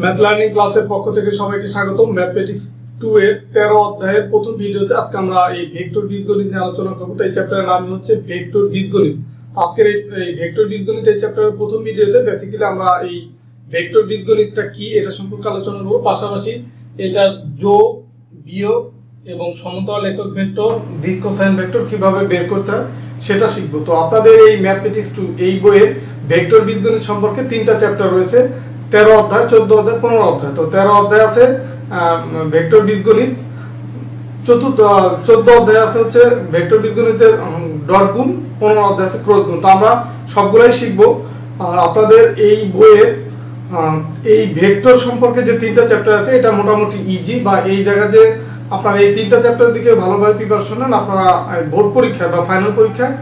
Math learning ক্লাসের পক্ষ থেকে সবাইকে স্বাগতম। ম্যাথমেটিক্স 2 এর 13 অধ্যায়ের প্রথম ভিডিওতে আজকে আমরা এই ভেক্টর বীজগণিত নিয়ে আলোচনা করব। তো এই চ্যাপ্টারের নাম হচ্ছে ভেক্টর বীজগণিত। আজকের এই ভেক্টর বীজগণিত এই চ্যাপ্টারের প্রথম ভিডিওতে বেসিক্যালি আমরা এই ভেক্টর বীজগণিতটা কি এটা সম্পর্কে আলোচনা করব। পাশাপাশি এটার যোগ, বিয়োগ এবং সমতল একক ভেক্টর, দিক কোসাইন ভেক্টর কিভাবে বের করতে হয় সেটা শিখবো। তো আপনাদের এই ম্যাথমেটিক্স 2 এই বইয়ের ভেক্টর বীজগণিত সম্পর্কে 3টা চ্যাপ্টার রয়েছে, 13 অধ্যায়, 14 অধ্যায়, 15 অধ্যায়। তো 13 অধ্যায় আছে ভেক্টর বীজগণিত, 14 অধ্যায় আছে হচ্ছে ভেক্টর বীজগণিতের ডট গুণ, 15 অধ্যায় আছে ক্রস গুণ। তো আমরা সবগুলাই শিখবো। আর আপনাদের এই বইয়ের এই ভেক্টর সম্পর্কে যে 3টা চ্যাপ্টার আছে এটা মোটামুটি ইজি, বা এই জায়গা যে আপনারা এই 3টা চ্যাপ্টার দিকে ভালোভাবে প্রিপারেশন নেন, আপনারা বোর্ড পরীক্ষায় বা ফাইনাল পরীক্ষায়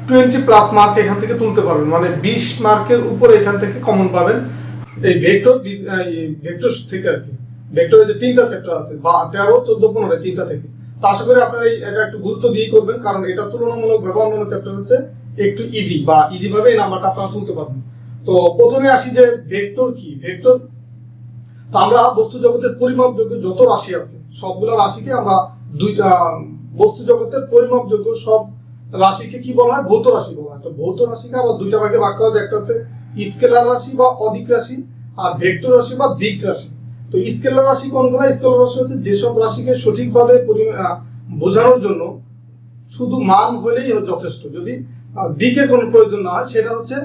20+ মার্ক এখান থেকে তুলতে পারবেন, মানে 20 মার্কের উপরে এখান থেকে কমন পাবেন এই ভেক্টর থেকে আর কি। ভেক্টরের যে 3টা চ্যাপ্টার আছে, বা 13, 14, 15 3টা থেকে। তো আশা করি আপনারা এটা একটু গুরুত্ব দিয়ে করবেন, কারণ এটা তুলনামূলকভাবে অন্যান্য চ্যাপ্টার হচ্ছে একটু ইজি, বা ইজি ভাবে এই নাম্বারটা আপনারা তুলতে পারবেন। তো প্রথমে আসি যে ভেক্টর কি। ভেক্টর তো আমরা বস্তু জগতের পরিমাপযোগ্য যত রাশি আছে সবগুলো রাশিকে আমরা দুইটা, বস্তু জগতের পরিমাপযোগ্য সব রাশিকে কি বলা হয়? ভৌত রাশি বলা হয়। তো ভৌত রাশিকে আবার দুইটা ভাগে ভাগ করা যায়, একটা হচ্ছে স্কেলার রাশি বা অদিক রাশি, আর ভেক্টর রাশি বা দিক রাশি। তো স্কেলার রাশি কোনগুলো? স্কেলার রাশি হচ্ছে যেসব রাশিকে সঠিকভাবে বোঝানোর জন্য শুধু মান হলেই যথেষ্ট, যদি দিকের কোনো প্রয়োজন না হয়, সেটা হচ্ছে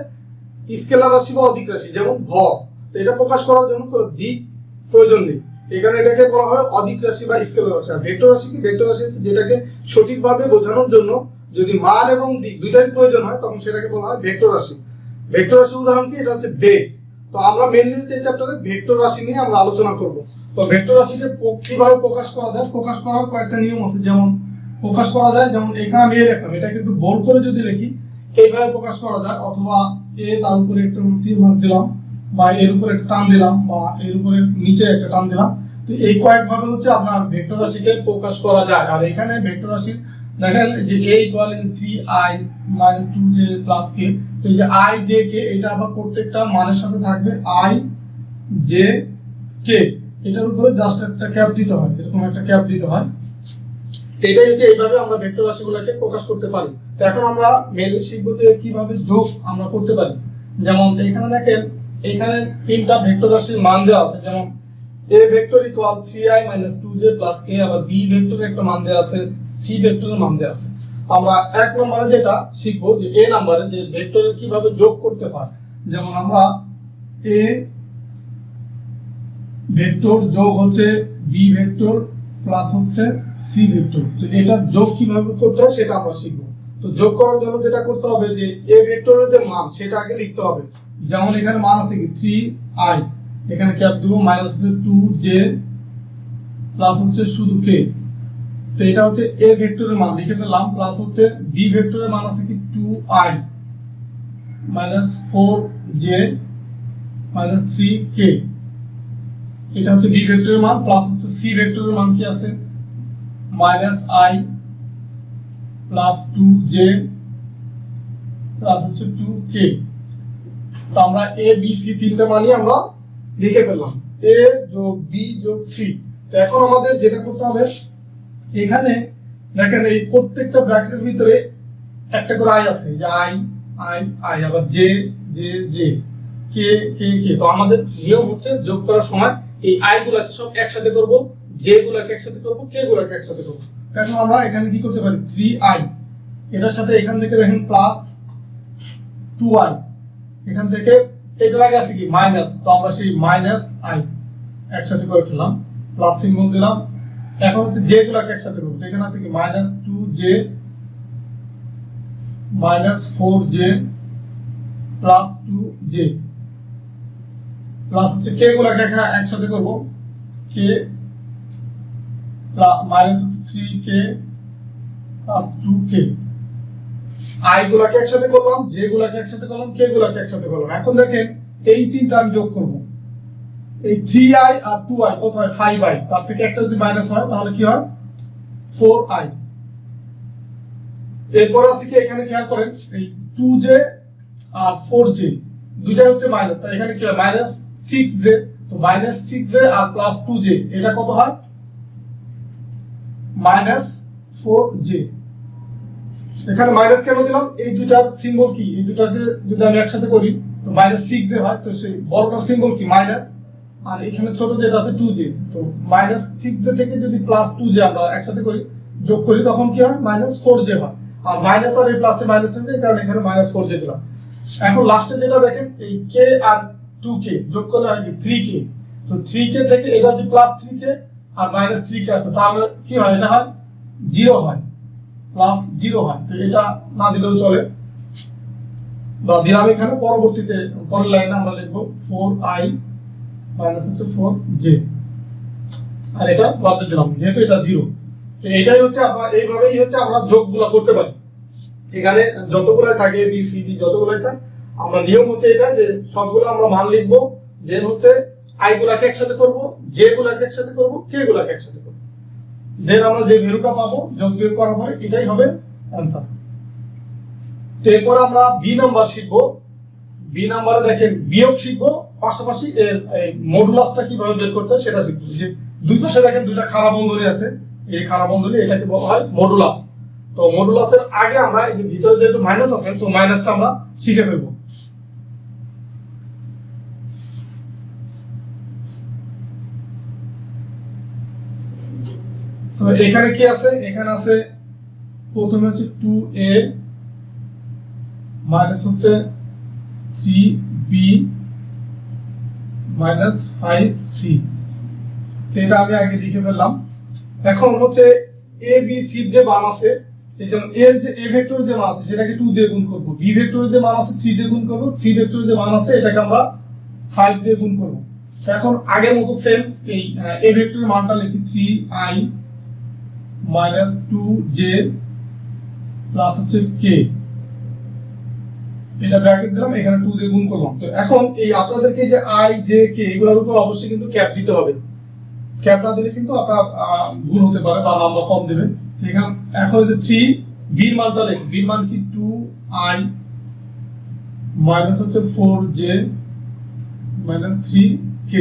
স্কেলার রাশি বা অদিক রাশি। যেমন ভর, এটা প্রকাশ করার জন্য কোনো দিক প্রয়োজন নেই, এখানে এটাকে বলা হয় অদিক রাশি বা স্কেলার রাশি। আর ভেক্টর রাশি কি? ভেক্টর রাশি হচ্ছে যেটাকে সঠিকভাবে বোঝানোর জন্য যদি মান এবং দিক দুইটারই প্রয়োজন হয়, তখন সেটাকে বলা হয় ভেক্টর রাশি। ভেক্টর রাশির উদাহরণ কি? এটা হচ্ছে বেগ। তো আমরা মেইনলি এই চ্যাপ্টারে ভেক্টর রাশি নিয়ে আমরা আলোচনা করব। তো ভেক্টর রাশিকে কিভাবে প্রকাশ করা যায়, প্রকাশ করার কয়েকটা নিয়ম আছে। যেমন প্রকাশ করা যায়, যেমন এখানে আমি লিখলাম, এটাকে একটু বোল্ড করে যদি লিখি এইভাবে প্রকাশ করা যায়, অথবা তার উপরে একটা তীর মার্ক দিলাম, বা এর উপরে একটা টান দিলাম, বা এর উপরে নিচে একটা টান দিলাম। তো এই কয়েকভাবে হচ্ছে আপনার ভেক্টর রাশিকে প্রকাশ করা যায়। আর এখানে ভেক্টর রাশি দেখেন যে a = 3i - 2j + k। তো এই যে i j k এটা আবার প্রত্যেকটা মানের সাথে থাকবে i j k, এটার উপরে জাস্ট একটা ক্যাপ দিতে হয়, এরকম একটা ক্যাপ দিতে হয়। এটাই হচ্ছে এইভাবে আমরা ভেক্টর রাশিগুলোকে প্রকাশ করতে পারি। তো এখন আমরা মেইনলি শিখবো যে কিভাবে যোগ আমরা করতে পারি। যেমন এখানে দেখেন, এখানে 3টা ভেক্টর রাশির মান দেওয়া আছে। যেমন a vector = 3i - 2j + k, আবার b ভেক্টরের একটা মান দেওয়া আছে, c ভেক্টরের মান দেওয়া আছে। আমরা এক নম্বরে যেটা শিখবো যে a নম্বরে যে ভেক্টরের কিভাবে যোগ করতে হয়। যেমন আমরা a ভেক্টর যোগ হচ্ছে b ভেক্টর প্লাস হচ্ছে c ভেক্টর। তো এটার যোগ কিভাবে করতে হয় সেটা আমরা শিখবো। তো যোগ করার জন্য যেটা করতে হবে যে a ভেক্টরের যে মান সেটা আগে লিখতে হবে। যেমন এখানে মান আছে কি 3i, এখানে ক্যাপ দেব, মাইনাস হচ্ছে 2j প্লাস হচ্ছে শুধু k। তো এটা হচ্ছে a ভেক্টরের মান লিখে ফেললাম, প্লাস হচ্ছে b ভেক্টরের মান আছে কি 2i - 4j - 3k। এটা হচ্ছে b ভেক্টরের মান, প্লাস হচ্ছে c ভেক্টরের মান কি আছে -i + 2j প্লাস হচ্ছে 2k। তো আমরা a b c 3টা মানই আমরা লিখে ফেললাম, a যোগ b যোগ c। তো এখন আমাদের যেটা করতে হবে, এখানে দেখেন এই প্রত্যেকটা ব্র্যাকেটের ভিতরে একটা করে i আছে, যে i i i, আবার j j j, k k k। তো আমাদের নিয়ম হচ্ছে যোগ করার সময় এই i গুলাকে সব একসাথে করব, j গুলাকে একসাথে করব, k গুলাকে একসাথে করব। এখন আমরা এখানে কি করতে পারি, 3i এটার সাথে এখান থেকে দেখেন প্লাস 2i, এখান থেকে এটার আগে আছে কি মাইনাস, তো আমরা সেই -i একসাথে করে ফেললাম, প্লাস সিম্বল দিলাম। এখন হচ্ছে j গুলাকে একসাথে করব। এখানে আছে কি -2j - 4j plus 2j, plus হচ্ছে k গুলাকে একসাথে করব, k মাইনাস হচ্ছে 3k প্লাস 2k। i গুলাকে একসাথে করলাম, j গুলাকে একসাথে করলাম, k গুলাকে একসাথে করলাম। এখন দেখেন এই 3টা আমি যোগ করব, এই 3i আর 2i কত হয় 5i, তার থেকে একটা যদি মাইনাস হয় তাহলে কি হয় 4i। এরপর আছে কি, এখানে খেয়াল করেন এই 2j আর 4j দুইটাই হচ্ছে মাইনাস, তাই এখানে কি হয় -6j তো -6j আর +2j এটা কত হয় -4j। এখানে মাইনাস কেন দিলাম, এই দুটার সিম্বল কি, এই দুটাকে যদি আমি একসাথে করি তো -6j হয়, তো সেই বড়টার সিম্বল কি মাইনাস, আর এখানে ছোট যেটা আছে 2j, তো -6j থেকে যদি +2j আমরা একসাথে করি যোগ করি তখন কি হয় -4j হয়, আর মাইনাস আর এই প্লাসে মাইনাস হয়ে যায়, কারণ এখানে -4j দিলাম। এখন লাস্টে যেটা দেখেন এই k আর 2k যোগ করলে হয় কি 3k, তো 3k থেকে এটা হচ্ছে +3k আর -3k আছে, তাহলে কি হয় এটা হয় 0 হয়, +0 হয়। তো এটা না দিলেও চলে, বা দিলাম এখানে, পরবর্তীতে পরের লাইনে আমরা লিখবো 4i হচ্ছে 4j, আর এটা বাদ দিলাম যেহেতু এটা 0। তো এটাই হচ্ছে আমরা এইভাবেই হচ্ছে আমরা যোগগুলো করতে পারি, এখানে যতগুলাই থাকে বি সি ডি যতগুলাই থাকে, আমরা নিয়ম হচ্ছে এটা যে সবগুলো আমরা মান লিখবো, দেন হচ্ছে আই গুলাকে একসাথে করব, জে গুলাকে একসাথে করব, কে গুলাকে একসাথে করব, দেন আমরা যে ভ্যালুটা পাবো যোগ বিয়োগ করার পরে এটাই হবে অ্যানসার। এরপর আমরা বি নাম্বার শিখবো। বি নাম্বারে দেখেন বিয়োগ শিখবো, পাশাপাশি এর মডুলাসটা কিভাবে বের করতে হয় সেটা শিখবো। যে দুই পাশে দেখেন দুইটা খাড়া বন্ধনী আছে, এই খাড়া বন্ধনী এটাকে বলা হয় মডুলাস। তো মডুলাসের আগে আমরা এই যে ভিতরে যেহেতু মাইনাস আছে, তো মাইনাসটা আমরা শিখে ফেলবো। তো এখানে কি আছে, এখানে আছে প্রথমে হচ্ছে 2a মাইনাস হচ্ছে 3b মাইনাস 5c, এটা আমি আগে লিখে ফেললাম। এখন হচ্ছে a b c যে মান আছে, এই যেমন এর যে a ভেক্টরের যে মান আছে সেটাকে 2 দিয়ে গুণ করব, b ভেক্টরের যে মান আছে 3 দিয়ে গুণ করব, c ভেক্টরের যে মান আছে এটাকে আমরা 5 দিয়ে গুণ করব। এখন আগের মতো সেম এই a ভেক্টরের মানটা লিখি 3i মাইনাস 2j প্লাস হচ্ছে k, এটা ব্র্যাকেট দিলাম, এখানে 2 দিয়ে গুণ করলাম। তো এখন এই আপনাদেরকে যে i j k এগুলোর উপর অবশ্যই কিন্তু ক্যাপ দিতে হবে, ক্যাপ না দিলে কিন্তু আপনার ভুল হতে পারে বা নাম্বার কম দিবেন। এখানে এখন যে 3 b এর মানটা লিখ, b এর মান কি 2i মাইনাস হচ্ছে 4j মাইনাস 3k,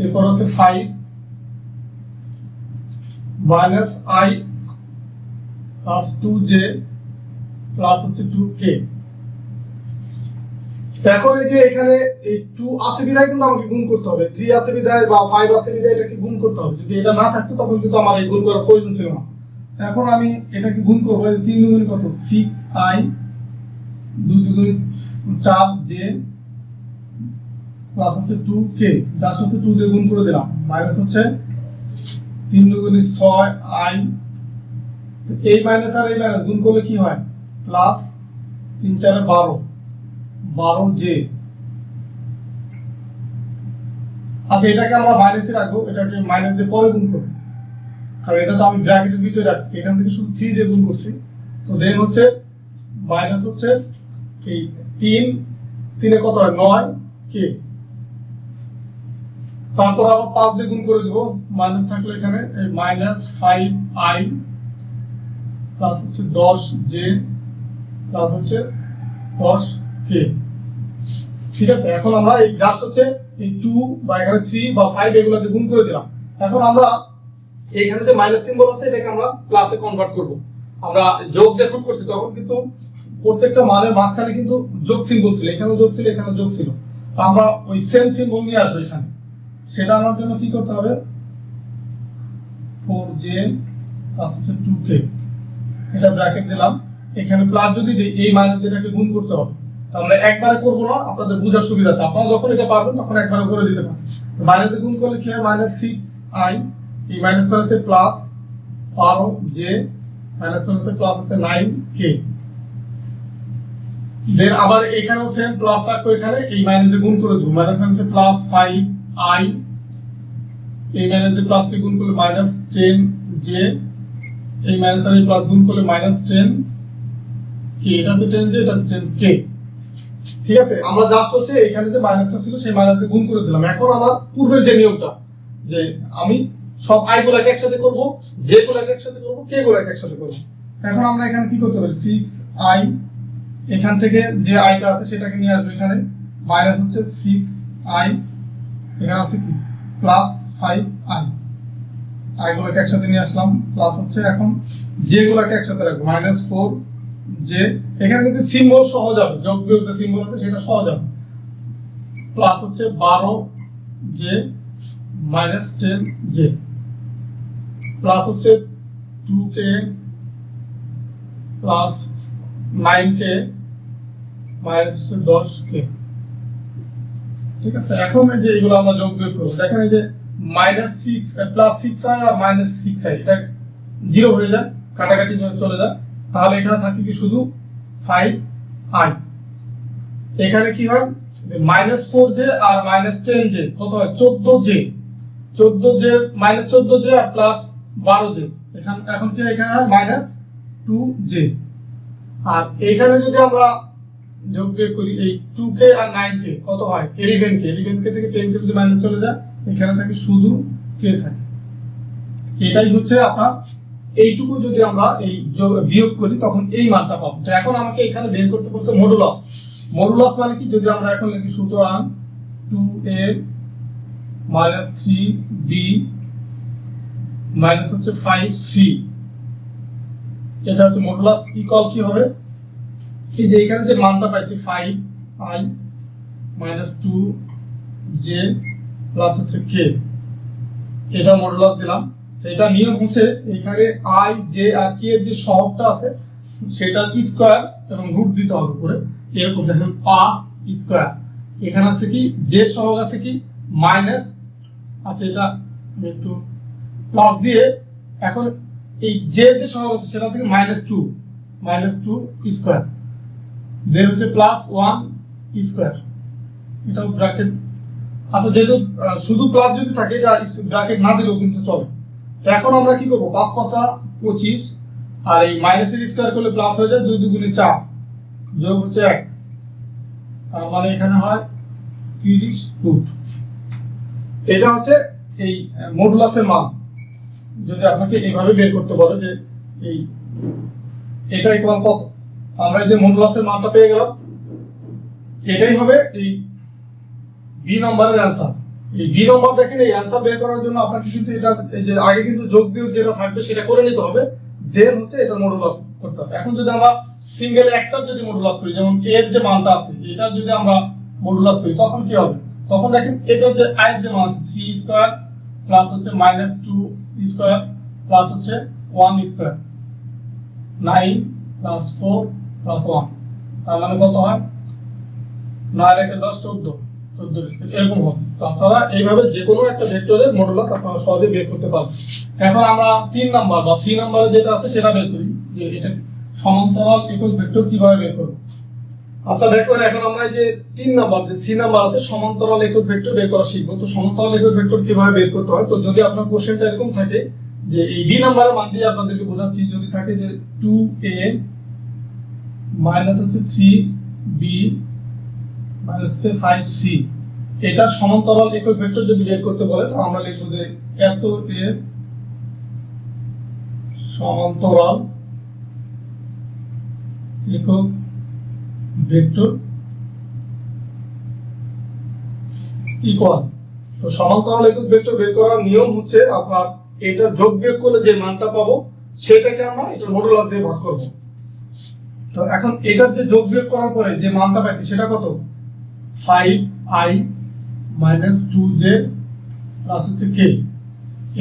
এরপর হচ্ছে 5 minus i plus 2j plus হচ্ছে 2k। এখন এই যে এখানে এই 2 আছে বিধায় কিন্তু আমাকে গুণ করতে হবে, 3 আছে বিধায় বা 5 আছে বিধায় এটাকে গুণ করতে হবে, যদি এটা না থাকতো তখন কিন্তু আমার এই গুণ করার প্রয়োজন ছিল না। এখন আমি এটাকে গুণ করব, 3 দুগুণ কত 6i 2 দুগুণ 4j প্লাস হচ্ছে 2k, জাস্ট হচ্ছে 2 দিয়ে গুণ করে দিলাম, মাইনাস হচ্ছে 3 দুগুণ 6i, তো এই মাইনাস আর এই মাইনাস গুণ করলে কি হয় প্লাস 3 4 12j। আচ্ছা এটাকে আমরা মাইনাসে রাখবো, এটাকে মাইনাস দিয়ে পরে গুণ করব, কারণ এটা তো আমি ব্র্যাকেটের ভিতরে রাখছি, এখান থেকে শুধু 3 দিয়ে গুণ করছি। তো দেন হচ্ছে মাইনাস হচ্ছে এই 3 কত হয় 9k, তারপর আবার 5 দিয়ে গুণ করে দিব, মাইনাস থাকলে এখানে এই মাইনাস 5i প্লাস হচ্ছে 10j প্লাস হচ্ছে 10k। ঠিক আছে, এখন আমরা এই জাস্ট হচ্ছে এই 2 বা এখানে 3 বা 5 এগুলোতে গুণ করে দিলাম। এখন আমরা এখানে যে মাইনাস সিম্বল আছে এটাকে আমরা প্লাসে কনভার্ট করব। আমরা যোগ যখন করছি তখন কিন্তু প্রত্যেকটা মানের মাঝখানে কিন্তু যোগ সিম্বল ছিল, এখানেও যোগ ছিল, এখানেও যোগ ছিল, তো আমরা ওই সেম সিম্বল নিয়ে আসবো এখানে। সেটা আনার জন্য কি করতে হবে 4j প্লাস হচ্ছে 2k, এটা ব্র্যাকেট দিলাম, এখানে প্লাস যদি দিই এই মাইনাস যেটাকে গুণ করতে হবে, তো আমরা একবারে করব না, আপনাদের বোঝার সুবিধাতে আপনারা যখন এটা পারবেন তখন একবারে করে দিতে পারেন। তো মাইনাসে গুণ করলে কি হয় -6i, এই মাইনাস মাইনাসে প্লাস 12j মাইনাস মাইনাসে প্লাস হচ্ছে 9k, দেন আবার এখানেও সেম প্লাস রাখবো, এখানে এই মাইনাসে গুণ করে দেব, মাইনাস মাইনাসে প্লাস 5i, এই মাইনাসে প্লাস কে গুণ করলে -10j, এই মাইনাস আর এই প্লাস গুণ করলে -10k, এটা হচ্ছে 10j, এটা হচ্ছে 10k। ঠিক আছে, আমরা জাস্ট হচ্ছে এখানে যে মাইনাসটা ছিল সেই মাইনাসে গুণ করে দিলাম। এখন আমার পূর্বের যে নিয়মটা যে আমি সব i গুলোকে একসাথে করব, j গুলোকে একসাথে করব, k গুলোকে একসাথে করব। এখন আমরা এখানে কি করতে পারি 6i, এখান থেকে যে i টা আছে সেটাকে নিয়ে আসবো এখানে, মাইনাস হচ্ছে 6i, এখানে আছে কি প্লাস 5i, আইগুলোকে একসাথে নিয়ে আসলাম, প্লাস হচ্ছে এখন যেগুলোকে একসাথে রাখবো -4j, এখানে কিন্তু সিম্বল সহজ হবে, যোগ বিয়োগ যে সিম্বল আছে সেটা সহজ হবে, প্লাস হচ্ছে 12j -10j, প্লাস হচ্ছে 2k plus 9k minus 10k। ঠিক আছে, এখন এই যে এগুলো আমরা যোগ বিয়োগ করব, দেখেন এই যে -6 প্লাস 6i আর -6i, এটা 0 হয়ে যায়, কাটাকাটি চলে যায়, তাহলে এখানে থাকে কি শুধু 5i। এখানে কি হয় -4j আর -10j কত হয় 14j, 14j -14j আর প্লাস 12j, এখন কি এখানে হয় -2j। আর এখানে যদি আমরা যোগ বিয়োগ করি এই 2k আর 9k কত হয় 11k, 11k থেকে 10k যদি মাইনাস চলে যায় এখানে থাকে শুধু k থাকে। এটাই হচ্ছে আপনার, এইটুকু যদি আমরা এই বিয়োগ করি তখন এই মানটা পাবো। তো এখন আমাকে এখানে বের করতে বলছে মডুলাস। মডুলাস মানে কি, যদি আমরা এখন লিখি সুতরাং 2a - 3b মাইনাস হচ্ছে 5c, এটা হচ্ছে মডুলাস ইকুয়াল কি হবে, এই যে এখানে যে মানটা পাইছি 5i - 2j প্লাস হচ্ছে k, এটা মডুলাস দিলাম। এটা নিয়ম হচ্ছে এখানে i j আর k এর যে সহগটা আছে সেটার স্কয়ার এবং রুট দিতে হবে উপরে, এরকম দেখেন 5 স্কয়ার, এখানে আছে কি j এর সহগ আছে কি মাইনাস, আচ্ছা এটা আমি একটু প্লাস দিয়ে, এখন এই j এর যে সহগ আছে সেটা থেকে -2 স্কয়ার, দেন হচ্ছে +1 স্কয়ার, এটা ব্র্যাকেট। আচ্ছা যেহেতু শুধু প্লাস যদি থাকে এটা ব্র্যাকেট না দিলেও কিন্তু চলে। তো এখন আমরা কি করব, 5 5 25 আর এই মাইনাসের স্কয়ার করলে প্লাস হয়ে যায়, 2 2 গুণে 4 যোগ হচ্ছে 1, তার মানে এখানে হয় 30 রুট। এটা হচ্ছে এই মডুলাসের মান। যদি আপনাকে এইভাবে বের করতে বলে যে এই এটা ইকুয়াল কত, আমরা এই যে মডুলাসের মানটা পেয়ে গেলাম, এটাই হবে এই বি নম্বরের অ্যানসার। এই বি নম্বর দেখেন, এই অ্যানসার বের করার জন্য আপনাকে কিন্তু এটা এই যে আগে কিন্তু যোগ বিয়োগ যেটা থাকবে সেটা করে নিতে হবে, দেন হচ্ছে এটা মডুলাস করতে হবে। এখন যদি আমরা সিঙ্গেল একটার যদি মডুলাস করি, যেমন এর যে মানটা আছে এটা যদি আমরা মডুলাস করি তখন কি হবে, তখন দেখেন এটার যে আই যে মান আছে 3 স্কয়ার প্লাস হচ্ছে -2 স্কয়ার প্লাস হচ্ছে 1 স্কয়ার, 9 প্লাস 4 প্লাস 1, তার মানে কত হয় 9 × 10 14 এরকম হবে। তো আপনারা এইভাবে যে কোনো একটা ভেক্টরের মডুলাস আপনারা সহজে বের করতে পারবেন। এখন আমরা 3 নাম্বার বা সি নাম্বারে যেটা আছে সেটা বের করি, যে এটা সমান্তরাল একক ভেক্টর কিভাবে বের করব। আচ্ছা দেখুন, এখন আমরা এই যে 3 নাম্বার যে সি নাম্বার আছে সমান্তরাল একক ভেক্টর বের করা শিখবো। তো সমান্তরাল একক ভেক্টর কিভাবে বের করতে হয়, তো যদি আপনার কোশ্চেনটা এরকম থাকে যে এই বি নাম্বারের মান দিয়ে আপনাদেরকে বোঝাচ্ছি, যদি থাকে যে 2a হচ্ছে 3b হচ্ছে 5c, এটা সমান্তরাল একক ভেক্টর যদি বের করতে বলে তো আমরা লিখব যে এত এর সমান্তরাল একক ভেক্টর ইকুয়াল। তো সমান্তরাল একক ভেক্টর বের করার নিয়ম হচ্ছে আপনার এটা যোগ বিয়োগ করলে যে মানটা পাবো সেটাকে আমরা এটা মডুলাস দিয়ে ভাগ করব। তো এখন এটার যে যোগ বিয়োগ করার পরে যে মানটা পাইছি সেটা কত 5i - 2j প্লাস হচ্ছে k,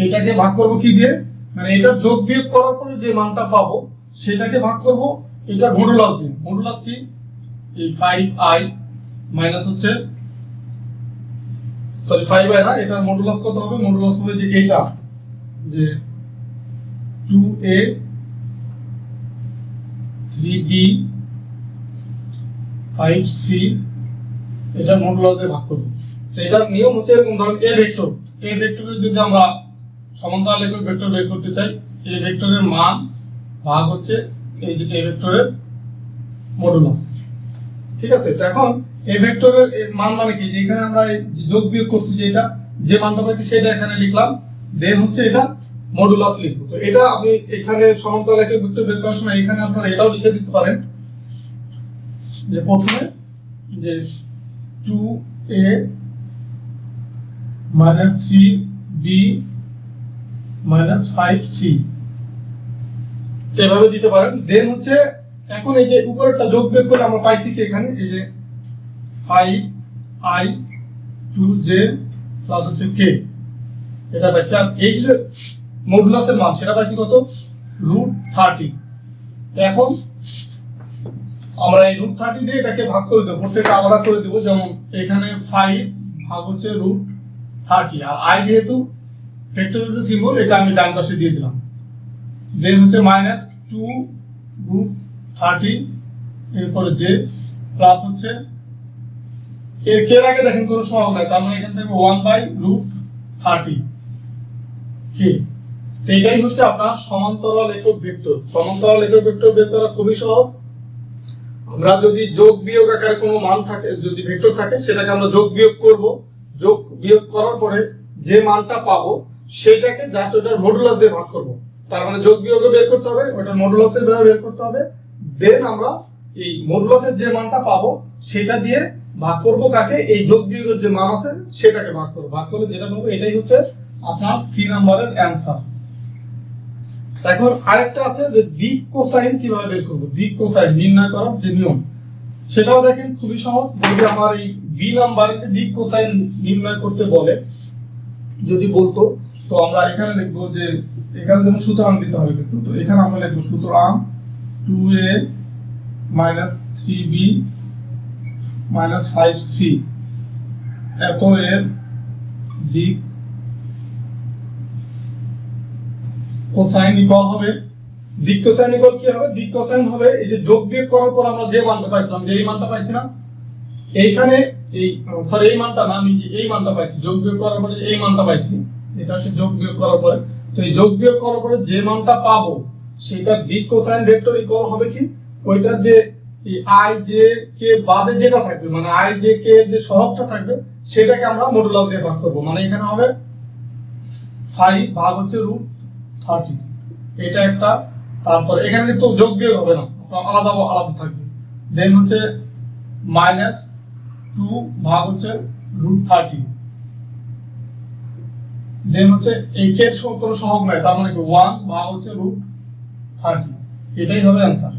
এটাকে ভাগ করব কি দিয়ে, মানে এটার যোগ বিয়োগ করার পরে যে মানটা পাবো সেটাকে ভাগ করব এটা মডুলাস দিয়ে। মডুলাস কি, এই 5i মাইনাস হচ্ছে 5i না, এটার মডুলাস কত হবে, মডুলাস হবে যে এইটা যে 2a 3b 5c, এটা মডুলাস দিয়ে ভাগ করব। তো এটার নিয়ম হচ্ছে এরকম, ধরুন এ ভেক্টরের যদি আমরা সমান্তরাল একক ভেক্টর বের করতে চাই, এ ভেক্টরের মান ভাগ হচ্ছে এই যে এ ভেক্টরের মডুলাস। ঠিক আছে, তো এখন এ ভেক্টরের মান মানে কি, এখানে আমরা যোগ বিয়োগ করছি, যে এটা যে মানটা পাচ্ছি সেটা এখানে লিখলাম, দেন হচ্ছে এটা মডুলাস লিখবো। তো এটা আপনি এখানে সমান্তরাল একক ভেক্টর বের করার সময় এখানে আপনারা এটাও লিখে দিতে পারেন যে প্রথমে যে 2a minus 3b minus 5c এভাবে দিতে পারেন। দেন হচ্ছে এখন এই যে উপরেরটা যোগ বিয়োগ করে আমরা পাইছি কি এখানে এই যে 5i 2j প্লাস হচ্ছে k এটা পাইছি। আর এই যে মডুলাসের মান সেটা পাইছি কত √30। এখন আমরা এই √30 দিয়ে এটাকে ভাগ করে দেবো, প্রত্যেকটা আলাদা করে দেবো। যেমন এখানে 5 ভাগ হচ্ছে √30 আর i যেহেতু ভেক্টরের যে সিম্বল এটা আমি ডান পাশে দিয়ে দিলাম। দেন হচ্ছে মাইনাস 2√30 এরপরে j প্লাস হচ্ছে এর কে আগে দেখেন কোনো সহগ নাই, তার মানে এখান থেকে 1/√30 কে। এটাই হচ্ছে আপনার সমান্তরাল একক ভেক্টর। সমান্তরাল একক ভেক্টর বের করা খুবই সহজ। আমরা যদি যোগ বিয়োগ আকারে কোনো মান থাকে, যদি ভেক্টর থাকে, সেটাকে আমরা যোগ বিয়োগ করব। যোগ বিয়োগ করার পরে যে মানটা পাবো সেটাকে জাস্ট ওটার মডুলাস দিয়ে ভাগ করব। তার মানে যোগ বিয়োগে বের করতে হবে, ওটার মডুলাসের ভাবে বের করতে হবে। দেন আমরা এই মডুলাসের যে মানটা পাবো সেটা দিয়ে ভাগ করব কাকে, এই যোগ বিয়োগের যে মান আছে সেটাকে ভাগ করব। ভাগ করলে যেটা পাবো এটাই হচ্ছে আপনার সি নাম্বারের অ্যানসার। এখন আরেকটা আছে যে দিক কোসাইন কিভাবে বের করব। দিক কোসাইন নির্ণয় করার যে নিয়ম সেটাও দেখেন খুবই সহজ। যদি আমার এই বি নাম্বারের দিক কোসাইন নির্ণয় করতে বলে, যদি বলতো, তো আমরা এখানে লিখবো যে এখানে যেমন সুতরাং দিতে হবে, কিন্তু তো এখানে আমরা লিখবো সুতরাং 2a minus 3b minus 5c এত এর দিক কোসাইন ইকুয়াল হবে। দিক কোসাইন ইকুয়াল কি হবে? দিক কোসাইন হবে এই যে যোগ বিয়োগ করার পর আমরা যে মানটা পাইছিলাম, যে এই মানটা পাইছি না এইখানে, এই সরি এই মানটা না, আমি এই মানটা পাইছি যোগ বিয়োগ করার পরে এই মানটা পাইছি, এটা হচ্ছে যোগ বিয়োগ করার পরে। তো এই যোগ বিয়োগ করার পরে যে মানটা পাবো সেটা দিক কোসাইন ভেক্টর ইকুয়াল হবে কি, ওইটার যে এই i j k বাদে যেটা থাকবে, মানে i j k এর যে সহগটা থাকবে সেটাকে আমরা মডুলাস দিয়ে ভাগ করব। মানে এখানে হবে 5 ভাগ হচ্ছে √30, এটা একটা। তারপর এখানে কিন্তু যোগ বিয়োগ হবে না, আলাদা আলাদা থাকবে। দেন হচ্ছে মাইনাস 2 ভাগ হচ্ছে √30। দেন হচ্ছে এই কে এর কোনো সহগ নাই, তার মানে কি 1 ভাগ হচ্ছে √30। এটাই হবে অ্যানসার।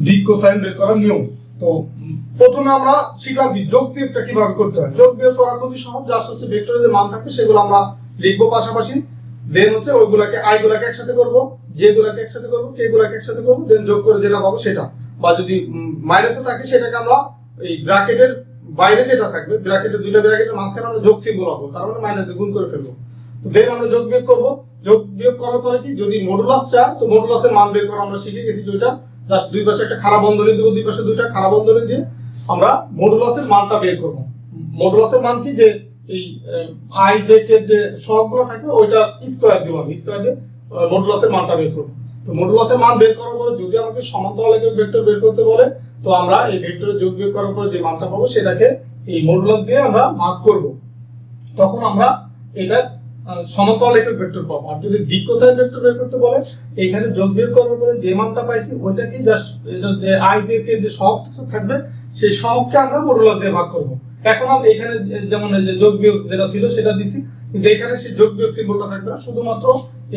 দিক কোসাইন বের করার নিয়ম। তো প্রথমে আমরা শিখলাম কি যোগ বিয়োগটা কিভাবে করতে হয়। যোগ বিয়োগ করা খুবই সহজ। জাস্ট হচ্ছে ভেক্টরের যে মান থাকে সেগুলো আমরা লিখবো পাশাপাশি। দেন হচ্ছে ওইগুলাকে আই গুলাকে একসাথে করব, জে গুলাকে একসাথে করব, কে গুলাকে একসাথে করব, দেন যোগ করে যেটা পাবো সেটা, বা যদি মাইনাসে থাকে সেটাকে আমরা এই ব্র্যাকেটের বাইরে যেটা থাকবে, ব্র্যাকেটের দুইটা ব্র্যাকেটের মাঝখানে আমরা যোগ সিম্বল রাখবো, তার মানে মাইনাস দিয়ে গুণ করে ফেলবো। তো দেন আমরা যোগ বিয়োগ করব। যোগ বিয়োগ করার পরে কি, যদি মডুলাস চাই তো মডুলাসের মান বের করা আমরা শিখে গেছি। দুইটা জাস্ট দুই পাশে একটা খাড়া বন্ধনী দেব, দুই পাশে দুইটা খাড়া বন্ধনী দিয়ে আমরা মডুলাসের মানটা বের করব। মডুলাসের মান কি, যে এই i j k যে সহগগুলো থাকবে ওইটা স্কয়ার দিব, আমি স্কয়ার দিয়ে মডুলাসের মানটা বের করব। তো মডুলাসের মান বের করার পরে যদি আমাকে সমান্তরাল একক ভেক্টর বের করতে বলে, তো আমরা এই ভেক্টরের যোগ বিয়োগ করার পরে যে মানটা পাবো সেটাকে এই মডুলাস দিয়ে আমরা ভাগ করব। তখন আমরা এটা সমান্তরাল একক ভেক্টর পাবো। আর যদি দিক কোসাইন ভেক্টর বের করতে বলে, এইখানে যোগ বিয়োগ করার পরে যে মানটা পাইছি ওইটাকে জাস্ট এটা যে i j k যে সহগ থাকবে সেই সহগকে আমরা মডুলাস দিয়ে ভাগ করব। এখন আমরা এখানে যেমন এই যে যোগ বিয়োগ যেটা ছিল সেটা দিছি, কিন্তু এখানে সেই যোগ বিয়োগ সিম্বলটা থাকবে না, শুধুমাত্র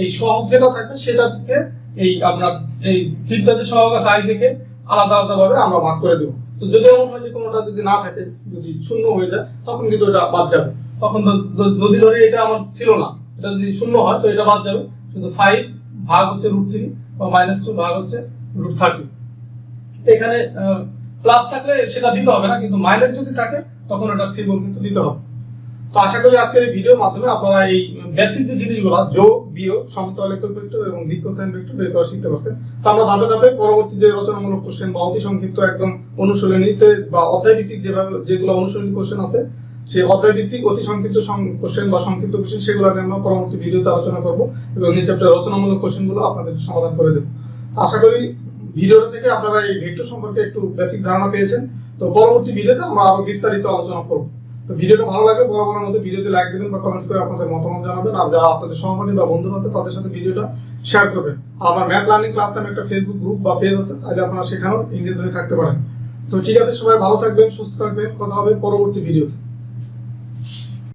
এই সহগ যেটা থাকবে সেটা থেকে এই আপনার এই তিনটা যে সহগ আছে i j k আলাদা আলাদা ভাবে আমরা ভাগ করে দেব। তো যদি এমন হয় যে কোনোটা যদি না থাকে, যদি শূন্য হয়ে যায়, তখন কিন্তু এটা বাদ যাবে। তখন যদি ধরে এটা আমার ছিল না, এটা যদি শূন্য হয় তো এটা বাদ যাবে, শুধু 5 ভাগ হচ্ছে √3 বা -2 ভাগ হচ্ছে √30। এখানে প্লাস থাকলে সেটা দিতে হবে না, কিন্তু মাইনাস যদি থাকে তখন এটা সিম্বল কিন্তু দিতে হবে। তো আশা করি আজকের এই ভিডিওর মাধ্যমে আপনারা এই বেসিক যে জিনিসগুলো যোগ বিয়োগ সমান্তরাল একক ভেক্টর এবং দিক কোসাইন ভেক্টর বের করা শিখতে পারছেন। তো আমরা ধাপে ধাপে পরবর্তী যে রচনামূলক কোশ্চেন বা অতি সংক্ষিপ্ত একদম অনুশীলনীতে বা অধ্যায় ভিত্তিক যেভাবে যেগুলো অনুশীলনী কোশ্চেন আছে, সেই অধ্যায় ভিত্তিক অতি সংক্ষিপ্ত কোশ্চেন বা সংক্ষিপ্ত কোশ্চেন সেগুলো আমরা পরবর্তী ভিডিওতে আলোচনা করব এবং এই চ্যাপ্টার রচনামূলক কোশ্চেনগুলো আপনাদের সমাধান করে দেব। আশা করি ভিডিওটা থেকে আপনারা এই ভেক্টর সম্পর্কে একটু বেসিক ধারণা পেয়েছেন। তো পরবর্তী ভিডিওতে আমরা আরো বিস্তারিত আলোচনা করব। তো ভিডিওটা ভালো লাগলে বরাবরের মতো ভিডিওতে লাইক দিবেন বা কমেন্টস করে আপনাদের মতামত জানাবেন। আর যারা আপনাদের সহপাঠী বা বন্ধু আছে তাদের সাথে ভিডিওটা শেয়ার করবেন। আমার ম্যাথ লার্নিং ক্লাস নামে একটা ফেসবুক গ্রুপ বা পেজ আছে, তাহলে আপনারা সেখানেও এনগেজ হয়ে থাকতে পারেন। তো ঠিক আছে, সবাই ভালো থাকবেন, সুস্থ থাকবেন, কথা হবে পরবর্তী ভিডিওতে।